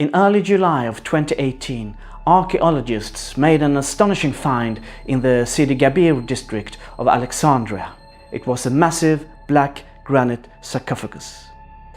In early July of 2018, archaeologists made an astonishing find in the Sidi Gabir district of Alexandria. It was a massive black granite sarcophagus.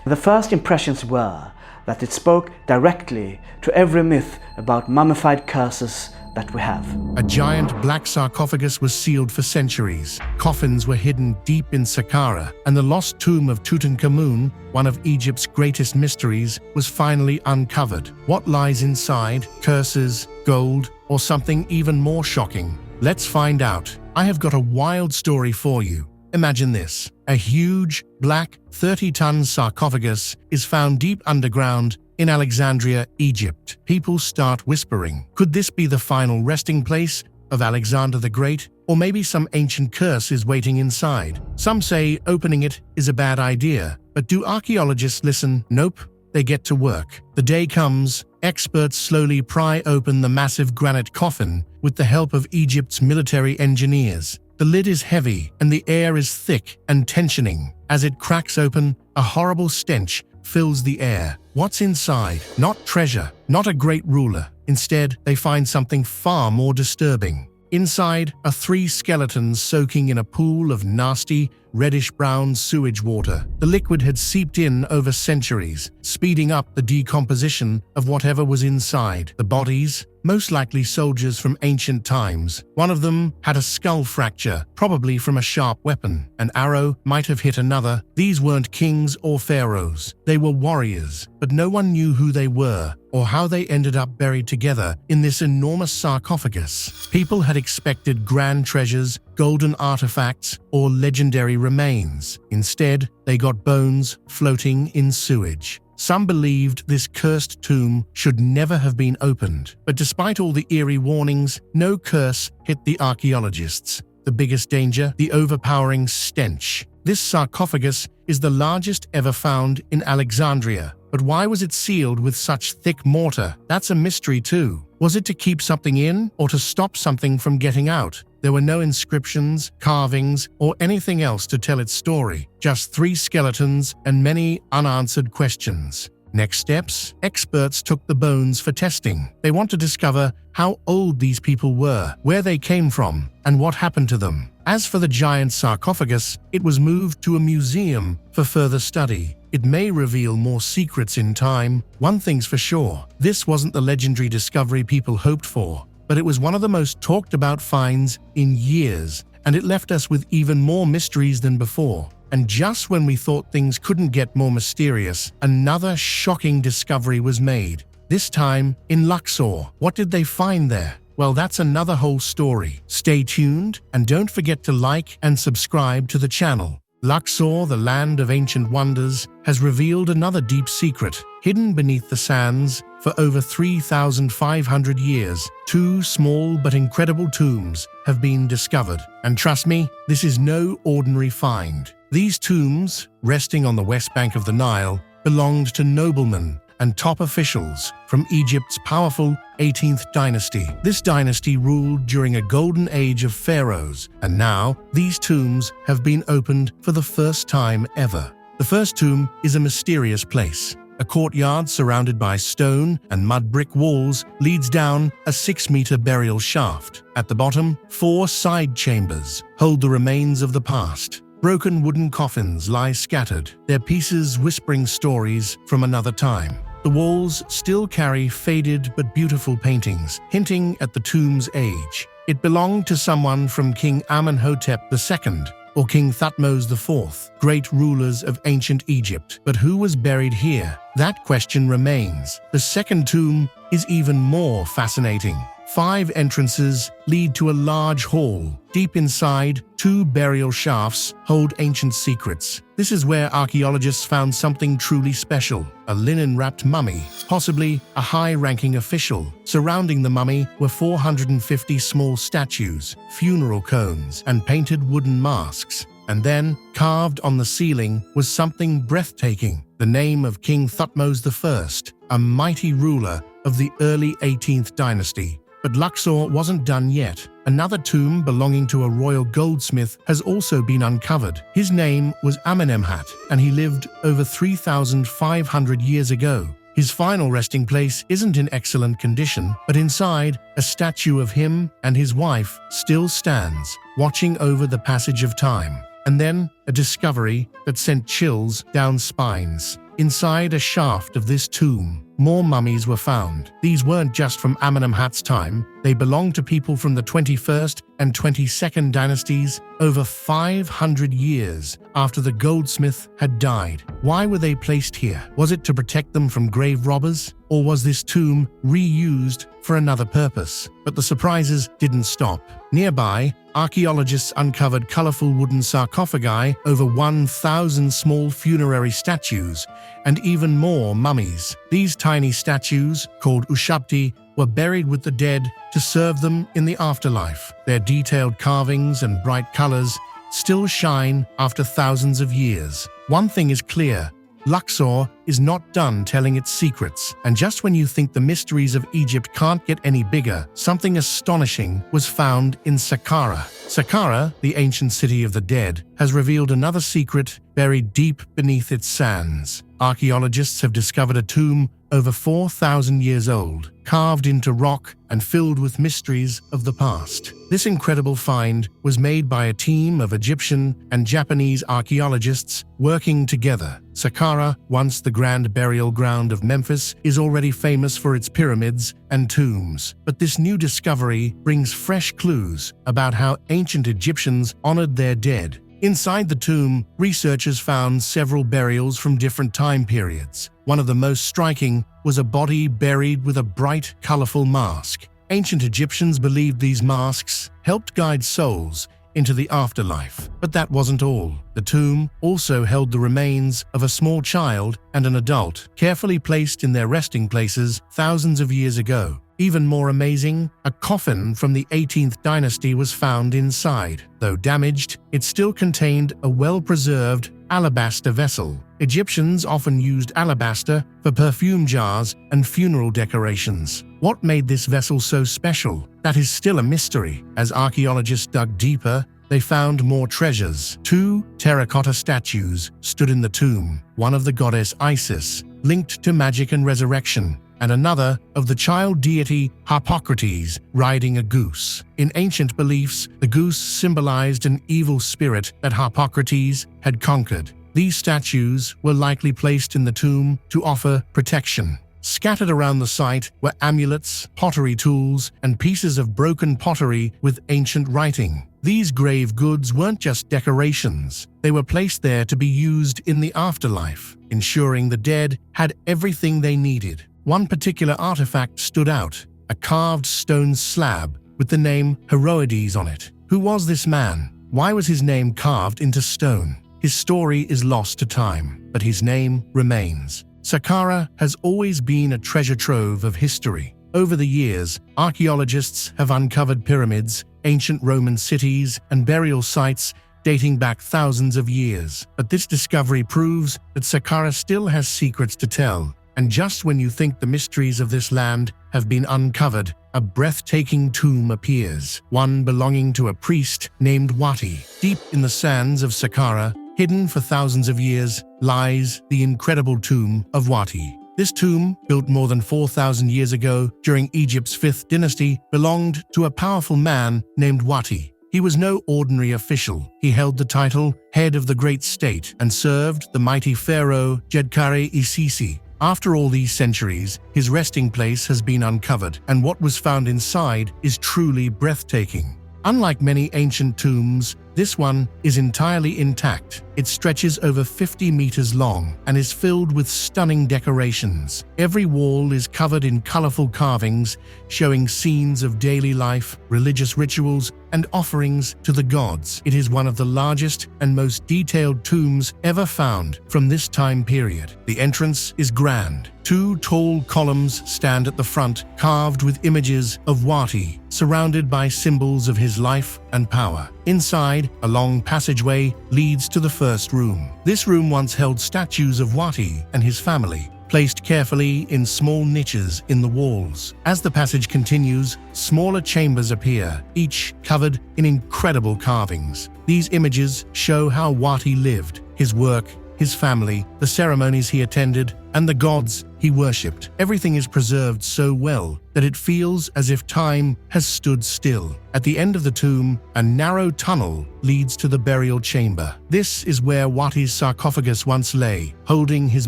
The first impressions were that it spoke directly to every myth about mummified curses that we have. A giant black sarcophagus was sealed for centuries. Coffins were hidden deep in Saqqara, and the lost tomb of Tutankhamun, one of Egypt's greatest mysteries, was finally uncovered. What lies inside? Curses, gold, or something even more shocking? Let's find out. I have got a wild story for you. Imagine this. A huge, black, 30-ton sarcophagus is found deep underground in Alexandria, Egypt. People start whispering. Could this be the final resting place of Alexander the Great? Or maybe some ancient curse is waiting inside. Some say opening it is a bad idea. But do archaeologists listen? Nope. They get to work. The day comes. Experts slowly pry open the massive granite coffin with the help of Egypt's military engineers. The lid is heavy and the air is thick and tensioning. As it cracks open, a horrible stench fills the air. What's inside? Not treasure, not a great ruler. Instead, they find something far more disturbing. Inside are 3 skeletons soaking in a pool of nasty, reddish-brown sewage water. The liquid had seeped in over centuries, speeding up the decomposition of whatever was inside. The bodies, most likely soldiers from ancient times. One of them had a skull fracture, probably from a sharp weapon. An arrow might have hit another. These weren't kings or pharaohs. They were warriors, but no one knew who they were or how they ended up buried together in this enormous sarcophagus. People had expected grand treasures, golden artifacts, or legendary remains. Instead, they got bones floating in sewage. Some believed this cursed tomb should never have been opened. But despite all the eerie warnings, no curse hit the archaeologists. The biggest danger? The overpowering stench. This sarcophagus is the largest ever found in Alexandria. But why was it sealed with such thick mortar? That's a mystery too. Was it to keep something in or to stop something from getting out? There were no inscriptions, carvings, or anything else to tell its story. Just 3 skeletons and many unanswered questions. Next steps? Experts took the bones for testing. They want to discover how old these people were, where they came from, and what happened to them. As for the giant sarcophagus, it was moved to a museum for further study. It may reveal more secrets in time. One thing's for sure, this wasn't the legendary discovery people hoped for, but it was one of the most talked about finds in years, and it left us with even more mysteries than before. And just when we thought things couldn't get more mysterious, another shocking discovery was made. This time in Luxor. What did they find there? Well, that's another whole story. Stay tuned and don't forget to like and subscribe to the channel. Luxor, the land of ancient wonders, has revealed another deep secret. Hidden beneath the sands for over 3,500 years, 2 small but incredible tombs have been discovered. And trust me, this is no ordinary find. These tombs, resting on the west bank of the Nile, belonged to noblemen and top officials from Egypt's powerful 18th dynasty. This dynasty ruled during a golden age of pharaohs, and now these tombs have been opened for the first time ever. The first tomb is a mysterious place. A courtyard surrounded by stone and mud brick walls leads down a 6-meter burial shaft. At the bottom, 4 side chambers hold the remains of the past. Broken wooden coffins lie scattered, their pieces whispering stories from another time. The walls still carry faded but beautiful paintings, hinting at the tomb's age. It belonged to someone from King Amenhotep II or King Thutmose IV, great rulers of ancient Egypt. But who was buried here? That question remains. The second tomb is even more fascinating. 5 entrances lead to a large hall. Deep inside, 2 burial shafts hold ancient secrets. This is where archaeologists found something truly special, a linen-wrapped mummy, possibly a high-ranking official. Surrounding the mummy were 450 small statues, funeral cones, and painted wooden masks. And then, carved on the ceiling, was something breathtaking, the name of King Thutmose I, a mighty ruler of the early 18th dynasty. But Luxor wasn't done yet. Another tomb belonging to a royal goldsmith has also been uncovered. His name was Amenemhat, and he lived over 3,500 years ago. His final resting place isn't in excellent condition, but inside, a statue of him and his wife still stands, watching over the passage of time. And then, a discovery that sent chills down spines. Inside a shaft of this tomb, more mummies were found. These weren't just from Amenemhat's time, they belonged to people from the 21st and 22nd dynasties, over 500 years after the goldsmith had died. Why were they placed here? Was it to protect them from grave robbers? Or was this tomb reused for another purpose? But the surprises didn't stop. Nearby, archaeologists uncovered colorful wooden sarcophagi, over 1,000 small funerary statues, and even more mummies. These tiny statues, called ushabti, were buried with the dead to serve them in the afterlife. Their detailed carvings and bright colors still shine after thousands of years. One thing is clear: Luxor is not done telling its secrets, and just when you think the mysteries of Egypt can't get any bigger, something astonishing was found in Saqqara. Saqqara, the ancient city of the dead, has revealed another secret buried deep beneath its sands. Archaeologists have discovered a tomb over 4,000 years old, carved into rock and filled with mysteries of the past. This incredible find was made by a team of Egyptian and Japanese archaeologists working together. Saqqara, once the grand burial ground of Memphis, is already famous for its pyramids and tombs. But this new discovery brings fresh clues about how ancient Egyptians honored their dead. Inside the tomb, researchers found several burials from different time periods. One of the most striking was a body buried with a bright, colorful mask. Ancient Egyptians believed these masks helped guide souls into the afterlife. But that wasn't all. The tomb also held the remains of a small child and an adult, carefully placed in their resting places thousands of years ago. Even more amazing, a coffin from the 18th dynasty was found inside. Though damaged, it still contained a well-preserved alabaster vessel. Egyptians often used alabaster for perfume jars and funeral decorations. What made this vessel so special? That is still a mystery. As archaeologists dug deeper, they found more treasures. 2 terracotta statues stood in the tomb, one of the goddess Isis, linked to magic and resurrection, and another of the child deity Harpocrates riding a goose. In ancient beliefs, the goose symbolized an evil spirit that Harpocrates had conquered. These statues were likely placed in the tomb to offer protection. Scattered around the site were amulets, pottery tools, and pieces of broken pottery with ancient writing. These grave goods weren't just decorations. They were placed there to be used in the afterlife, ensuring the dead had everything they needed. One particular artifact stood out, a carved stone slab with the name Heroides on it. Who was this man? Why was his name carved into stone? His story is lost to time, but his name remains. Saqqara has always been a treasure trove of history. Over the years, archaeologists have uncovered pyramids, ancient Roman cities, and burial sites dating back thousands of years. But this discovery proves that Saqqara still has secrets to tell. And just when you think the mysteries of this land have been uncovered, a breathtaking tomb appears, one belonging to a priest named Wati. Deep in the sands of Saqqara, hidden for thousands of years, lies the incredible tomb of Wati. This tomb, built more than 4,000 years ago during Egypt's 5th dynasty, belonged to a powerful man named Wati. He was no ordinary official. He held the title head of the great state and served the mighty pharaoh Djedkare-Isisi. After all these centuries, his resting place has been uncovered, and what was found inside is truly breathtaking. Unlike many ancient tombs, this one is entirely intact. It stretches over 50 meters long and is filled with stunning decorations. Every wall is covered in colorful carvings, showing scenes of daily life, religious rituals, and offerings to the gods. It is one of the largest and most detailed tombs ever found from this time period. The entrance is grand. 2 tall columns stand at the front, carved with images of Wati, surrounded by symbols of his life and power. Inside, a long passageway leads to the first room. This room once held statues of Wati and his family, placed carefully in small niches in the walls. As the passage continues, smaller chambers appear, each covered in incredible carvings. These images show how Wati lived, his work, his family, the ceremonies he attended, and the gods he worshipped. Everything is preserved so well that it feels as if time has stood still. At the end of the tomb, a narrow tunnel leads to the burial chamber. This is where Wati's sarcophagus once lay, holding his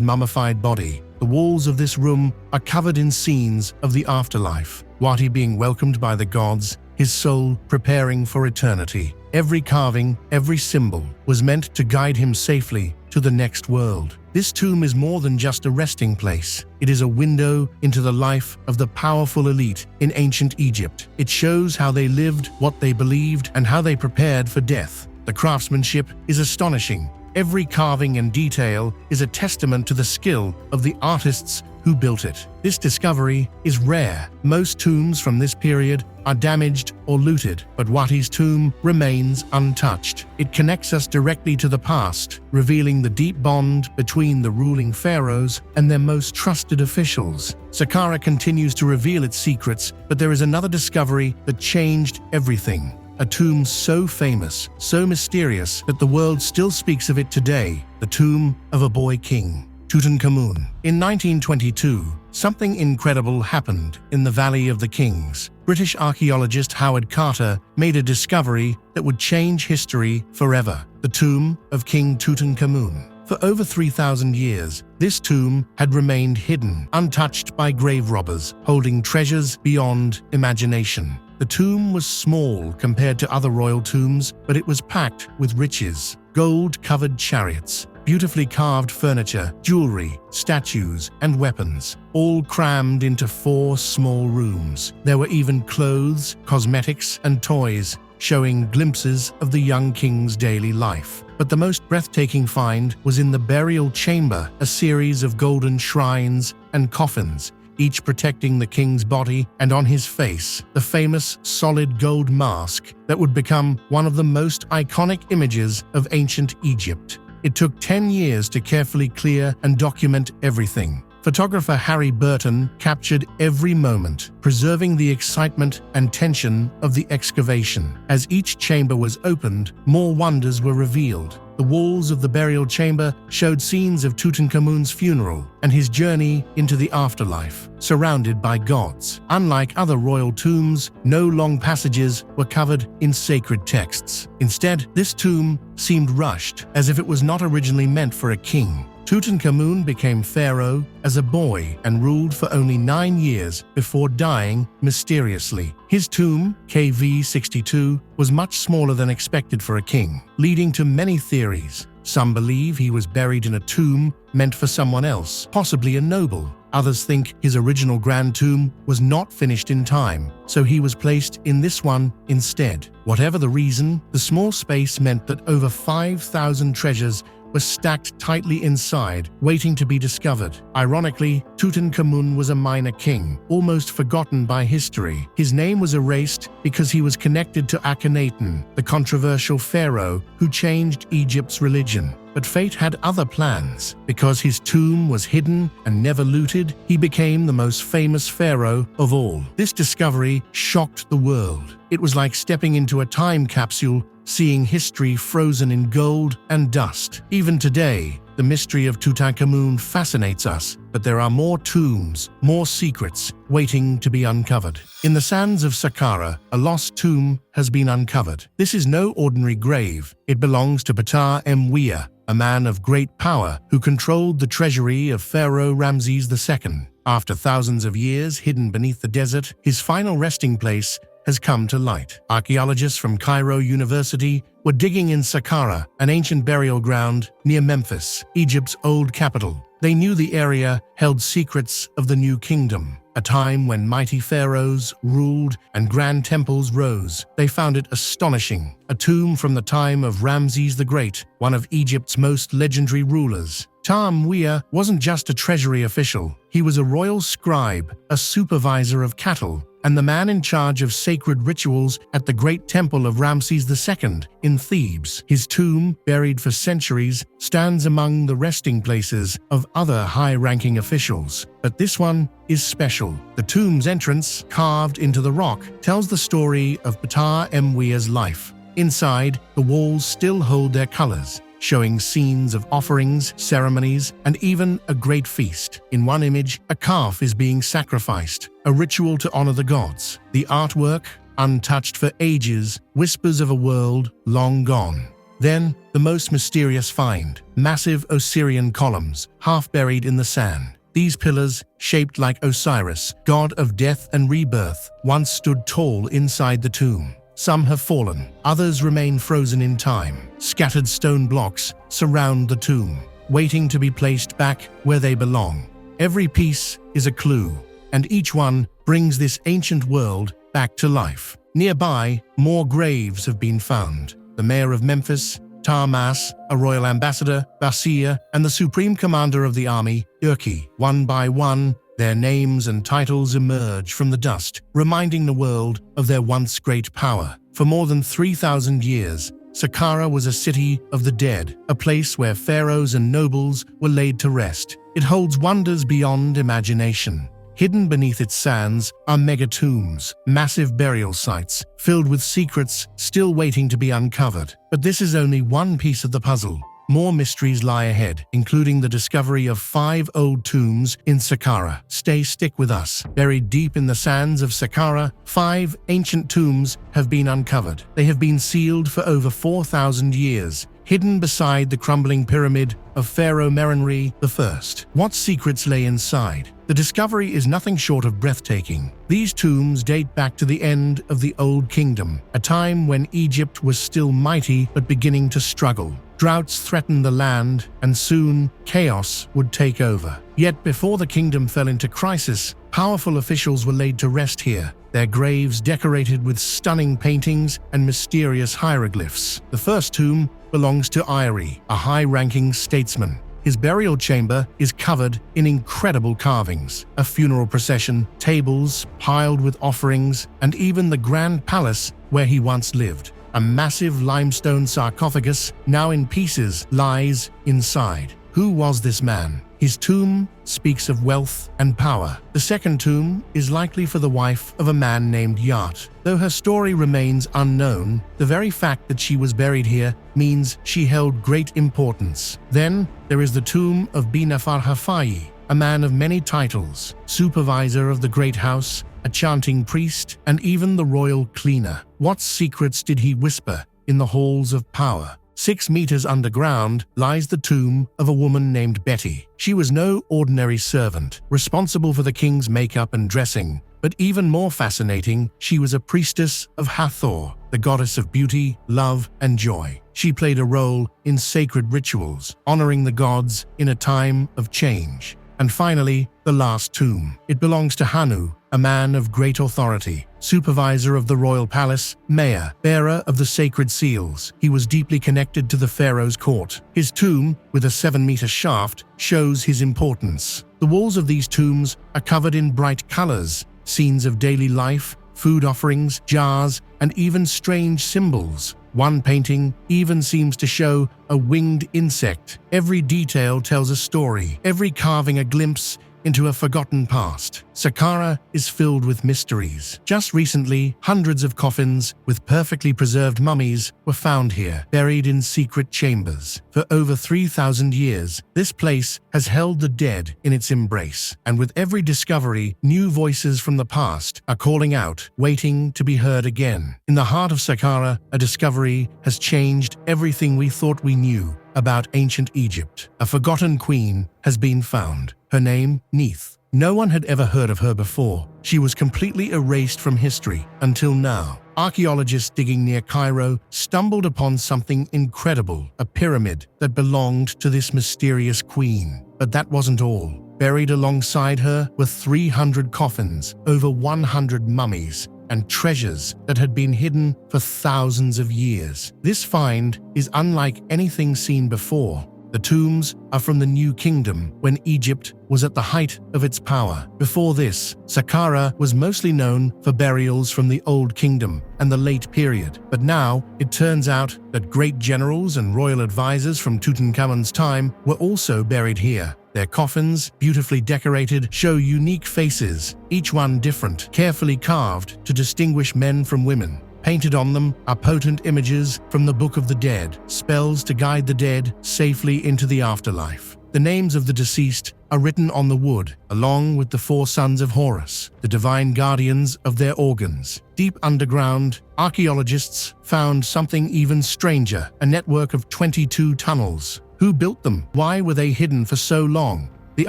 mummified body. The walls of this room are covered in scenes of the afterlife. Wati being welcomed by the gods, his soul preparing for eternity. Every carving, every symbol was meant to guide him safely to the next world. This tomb is more than just a resting place. It is a window into the life of the powerful elite in ancient Egypt. It shows how they lived, what they believed, and how they prepared for death. The craftsmanship is astonishing. Every carving and detail is a testament to the skill of the artists who built it. This discovery is rare. Most tombs from this period are damaged or looted, but Wati's tomb remains untouched. It connects us directly to the past, revealing the deep bond between the ruling pharaohs and their most trusted officials. Saqqara continues to reveal its secrets, but there is another discovery that changed everything. A tomb so famous, so mysterious, that the world still speaks of it today, the tomb of a boy king, Tutankhamun. In 1922, something incredible happened in the Valley of the Kings. British archaeologist Howard Carter made a discovery that would change history forever: the tomb of King Tutankhamun. For over 3,000 years, this tomb had remained hidden, untouched by grave robbers, holding treasures beyond imagination. The tomb was small compared to other royal tombs, but it was packed with riches: gold-covered chariots, beautifully carved furniture, jewelry, statues, and weapons, all crammed into 4 small rooms. There were even clothes, cosmetics, and toys, showing glimpses of the young king's daily life. But the most breathtaking find was in the burial chamber, a series of golden shrines and coffins, each protecting the king's body, and on his face, the famous solid gold mask that would become one of the most iconic images of ancient Egypt. It took 10 years to carefully clear and document everything. Photographer Harry Burton captured every moment, preserving the excitement and tension of the excavation. As each chamber was opened, more wonders were revealed. The walls of the burial chamber showed scenes of Tutankhamun's funeral and his journey into the afterlife, surrounded by gods. Unlike other royal tombs, no long passages were covered in sacred texts. Instead, this tomb seemed rushed, as if it was not originally meant for a king. Tutankhamun became pharaoh as a boy and ruled for only 9 years before dying mysteriously. His tomb, KV 62, was much smaller than expected for a king, leading to many theories. Some believe he was buried in a tomb meant for someone else, possibly a noble. Others think his original grand tomb was not finished in time, so he was placed in this one instead. Whatever the reason, the small space meant that over 5,000 treasures was stacked tightly inside, waiting to be discovered. Ironically, Tutankhamun was a minor king, almost forgotten by history. His name was erased because he was connected to Akhenaten, the controversial pharaoh who changed Egypt's religion. But fate had other plans. Because his tomb was hidden and never looted, he became the most famous pharaoh of all. This discovery shocked the world. It was like stepping into a time capsule, seeing history frozen in gold and dust. Even today, the mystery of Tutankhamun fascinates us, but there are more tombs, more secrets, waiting to be uncovered. In the sands of Saqqara, a lost tomb has been uncovered. This is no ordinary grave. It belongs to Ptah-Emwia, a man of great power who controlled the treasury of Pharaoh Ramses II. After thousands of years hidden beneath the desert, his final resting place has come to light. Archaeologists from Cairo University were digging in Saqqara, an ancient burial ground near Memphis, Egypt's old capital. They knew the area held secrets of the New Kingdom, a time when mighty pharaohs ruled and grand temples rose. They found it astonishing, a tomb from the time of Ramses the Great, one of Egypt's most legendary rulers. Ptah-Emwia wasn't just a treasury official. He was a royal scribe, a supervisor of cattle, and the man in charge of sacred rituals at the great temple of Ramses II in Thebes. His tomb, buried for centuries, stands among the resting places of other high-ranking officials. But this one is special. The tomb's entrance, carved into the rock, tells the story of Ptah-Emwia's life. Inside, the walls still hold their colors. showing scenes of offerings, ceremonies, and even a great feast. In one image, a calf is being sacrificed, a ritual to honor the gods. The artwork, untouched for ages, whispers of a world long gone. Then, the most mysterious find, massive Osirian columns, half buried in the sand. These pillars, shaped like Osiris, god of death and rebirth, once stood tall inside the tomb. Some have fallen, others remain frozen in time. Scattered stone blocks surround the tomb, waiting to be placed back where they belong. Every piece is a clue, and each one brings this ancient world back to life. Nearby, more graves have been found. The mayor of Memphis, Tarmas, a royal ambassador, Basia, and the supreme commander of the army, Urki. One by one, their names and titles emerge from the dust, reminding the world of their once great power. For more than 3,000 years, Saqqara was a city of the dead, a place where pharaohs and nobles were laid to rest. It holds wonders beyond imagination. Hidden beneath its sands are mega-tombs, massive burial sites, filled with secrets still waiting to be uncovered. But this is only one piece of the puzzle. More mysteries lie ahead, including the discovery of 5 old tombs in Saqqara. Stick with us. Buried deep in the sands of Saqqara, 5 ancient tombs have been uncovered. They have been sealed for over 4,000 years, hidden beside the crumbling pyramid of Pharaoh Merenri I. What secrets lay inside? The discovery is nothing short of breathtaking. These tombs date back to the end of the Old Kingdom, a time when Egypt was still mighty but beginning to struggle. Droughts threatened the land, and soon chaos would take over. Yet before the kingdom fell into crisis, powerful officials were laid to rest here, their graves decorated with stunning paintings and mysterious hieroglyphs. The first tomb belongs to Iri, a high-ranking statesman. His burial chamber is covered in incredible carvings, a funeral procession, tables piled with offerings, and even the grand palace where he once lived. A massive limestone sarcophagus, now in pieces, lies inside. Who was this man? His tomb speaks of wealth and power. The second tomb is likely for the wife of a man named Yat. Though her story remains unknown, the very fact that she was buried here means she held great importance. Then there is the tomb of Binafar Hafai, a man of many titles, supervisor of the great house, a chanting priest, and even the royal cleaner. What secrets did he whisper in the halls of power? 6 meters underground lies the tomb of a woman named Betty. She was no ordinary servant, responsible for the king's makeup and dressing. But even more fascinating, she was a priestess of Hathor, the goddess of beauty, love, and joy. She played a role in sacred rituals, honoring the gods in a time of change. And finally, the last tomb. It belongs to Hanu, a man of great authority, supervisor of the royal palace, mayor, bearer of the sacred seals. He was deeply connected to the pharaoh's court. His tomb, with a 7-meter shaft, shows his importance. The walls of these tombs are covered in bright colors, scenes of daily life, food offerings, jars, and even strange symbols. One painting even seems to show a winged insect. Every detail tells a story, every carving a glimpse into a forgotten past. Saqqara is filled with mysteries. Just recently, hundreds of coffins with perfectly preserved mummies were found here, buried in secret chambers. For over 3,000 years, this place has held the dead in its embrace, and with every discovery, new voices from the past are calling out, waiting to be heard again. In the heart of Saqqara, a discovery has changed everything we thought we knew about ancient Egypt. A forgotten queen has been found. Her name, Neith. No one had ever heard of her before. She was completely erased from history until now. Archaeologists digging near Cairo stumbled upon something incredible, a pyramid that belonged to this mysterious queen. But that wasn't all. Buried alongside her were 300 coffins, over 100 mummies, and treasures that had been hidden for thousands of years. This find is unlike anything seen before. The tombs are from the New Kingdom, when Egypt was at the height of its power. Before this, Saqqara was mostly known for burials from the Old Kingdom and the late period. But now, it turns out that great generals and royal advisors from Tutankhamun's time were also buried here. Their coffins, beautifully decorated, show unique faces, each one different, carefully carved to distinguish men from women. Painted on them are potent images from the Book of the Dead, spells to guide the dead safely into the afterlife. The names of the deceased are written on the wood, along with the 4 sons of Horus, the divine guardians of their organs. Deep underground, archaeologists found something even stranger, a network of 22 tunnels. Who built them? Why were they hidden for so long? The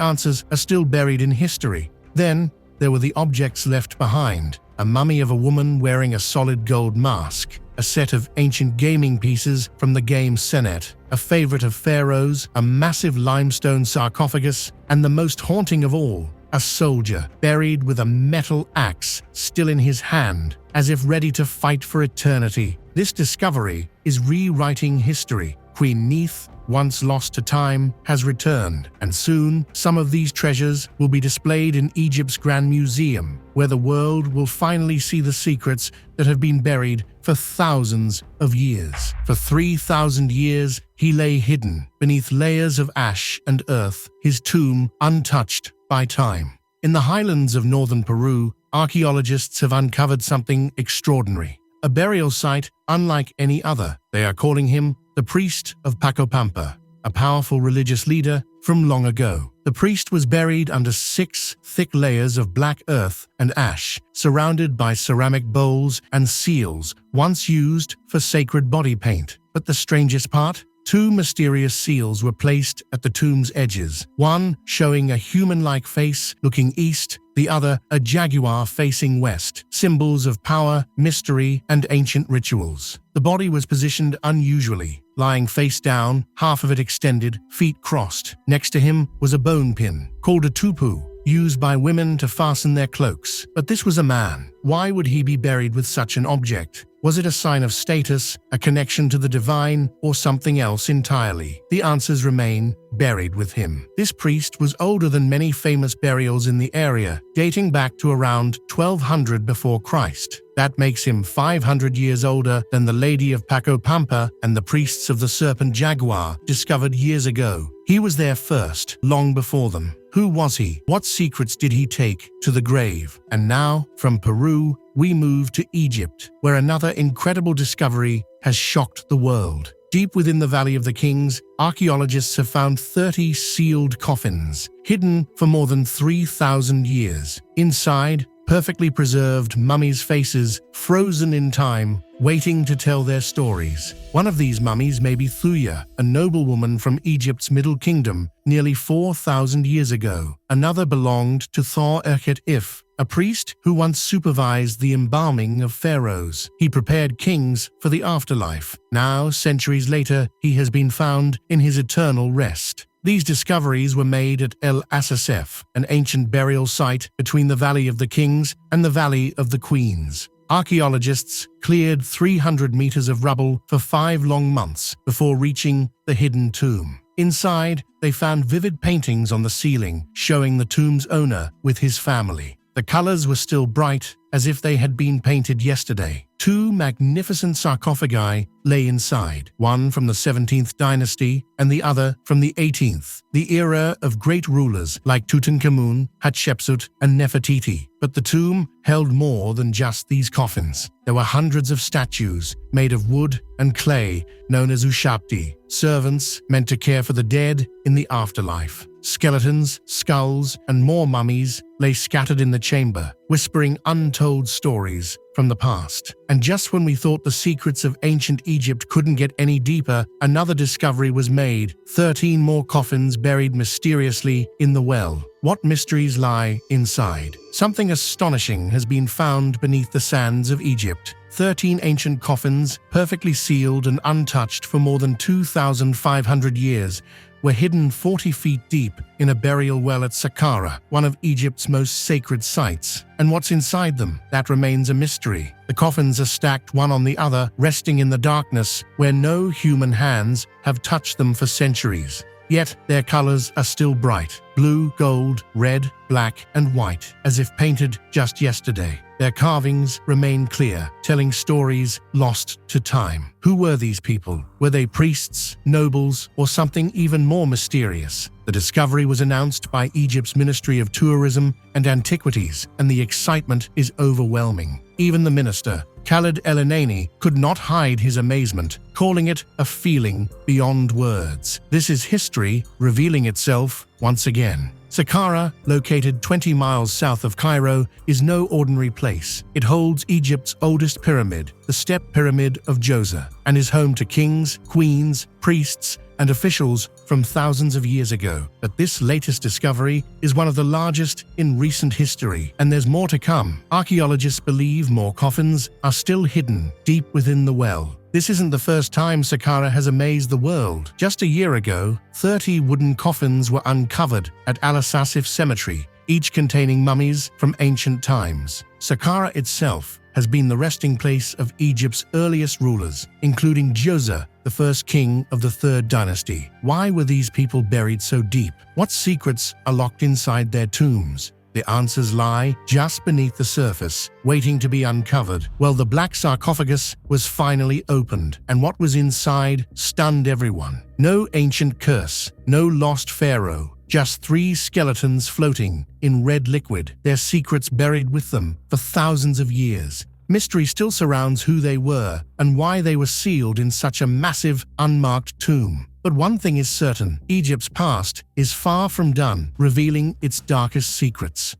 answers are still buried in history. Then, there were the objects left behind. A mummy of a woman wearing a solid gold mask, a set of ancient gaming pieces from the game Senet, a favorite of pharaohs, a massive limestone sarcophagus, and the most haunting of all, a soldier buried with a metal axe still in his hand, as if ready to fight for eternity. This discovery is rewriting history. Queen Neith, once lost to time, has returned, and soon some of these treasures will be displayed in Egypt's Grand Museum, where the world will finally see the secrets that have been buried for thousands of years. For 3,000 years, he lay hidden beneath layers of ash and earth, his tomb untouched by time. In the highlands of northern Peru, archaeologists have uncovered something extraordinary. A burial site unlike any other. They are calling him the priest of Pacopampa, a powerful religious leader from long ago. The priest was buried under 6 thick layers of black earth and ash, surrounded by ceramic bowls and seals, once used for sacred body paint. But the strangest part? 2 mysterious seals were placed at the tomb's edges, one showing a human-like face looking east, the other a jaguar facing west, symbols of power, mystery, and ancient rituals. The body was positioned unusually, lying face down, half of it extended, feet crossed. Next to him was a bone pin, called a tupu, used by women to fasten their cloaks. But this was a man. Why would he be buried with such an object? Was it a sign of status, a connection to the divine, or something else entirely? The answers remain buried with him. This priest was older than many famous burials in the area, dating back to around 1200 before Christ. That makes him 500 years older than the Lady of Pacopampa and the priests of the Serpent Jaguar discovered years ago. He was there first, long before them. Who was he? What secrets did he take to the grave? And now, from Peru, we move to Egypt, where another incredible discovery has shocked the world. Deep within the Valley of the Kings, archaeologists have found 30 sealed coffins, hidden for more than 3,000 years. Inside, perfectly preserved mummies' faces, frozen in time, waiting to tell their stories. One of these mummies may be Thuya, a noblewoman from Egypt's Middle Kingdom, nearly 4,000 years ago. Another belonged to Thor-Erket-If, a priest who once supervised the embalming of pharaohs. He prepared kings for the afterlife. Now, centuries later, he has been found in his eternal rest. These discoveries were made at El Asasef, an ancient burial site between the Valley of the Kings and the Valley of the Queens. Archaeologists cleared 300 meters of rubble for 5 long months before reaching the hidden tomb. Inside, they found vivid paintings on the ceiling showing the tomb's owner with his family. The colors were still bright, as if they had been painted yesterday. 2 magnificent sarcophagi lay inside, one from the 17th dynasty and the other from the 18th, the era of great rulers like Tutankhamun, Hatshepsut, and Nefertiti. But the tomb held more than just these coffins. There were hundreds of statues made of wood and clay, known as ushabti, servants meant to care for the dead in the afterlife. Skeletons, skulls, and more mummies lay scattered in the chamber, whispering untold stories from the past. And just when we thought the secrets of ancient Egypt couldn't get any deeper, another discovery was made: 13 more coffins buried mysteriously in the well. What mysteries lie inside? Something astonishing has been found beneath the sands of Egypt. 13 ancient coffins, perfectly sealed and untouched for more than 2,500 years, were hidden 40 feet deep in a burial well at Saqqara, one of Egypt's most sacred sites. And what's inside them? That remains a mystery. The coffins are stacked one on the other, resting in the darkness where no human hands have touched them for centuries. Yet their colors are still bright: blue, gold, red, black, and white, as if painted just yesterday. Their carvings remain clear, telling stories lost to time. Who were these people? Were they priests, nobles, or something even more mysterious? The discovery was announced by Egypt's Ministry of Tourism and Antiquities, and the excitement is overwhelming. Even the minister, Khalid El-Anani could not hide his amazement, calling it a feeling beyond words. This is history revealing itself once again. Saqqara, located 20 miles south of Cairo, is no ordinary place. It holds Egypt's oldest pyramid, the Step Pyramid of Djoser, and is home to kings, queens, priests, and officials from thousands of years ago. But this latest discovery is one of the largest in recent history, and there's more to come. Archaeologists believe more coffins are still hidden deep within the well. This isn't the first time Saqqara has amazed the world. Just a year ago, 30 wooden coffins were uncovered at Al-Asasif Cemetery, each containing mummies from ancient times. Saqqara itself has been the resting place of Egypt's earliest rulers, including Djoser, the first king of the Third Dynasty. Why were these people buried so deep? What secrets are locked inside their tombs? The answers lie just beneath the surface, waiting to be uncovered. Well, the black sarcophagus was finally opened, and what was inside stunned everyone. No ancient curse, no lost pharaoh, just 3 skeletons floating in red liquid, their secrets buried with them for thousands of years. Mystery still surrounds who they were and why they were sealed in such a massive, unmarked tomb. But one thing is certain, Egypt's past is far from done, revealing its darkest secrets.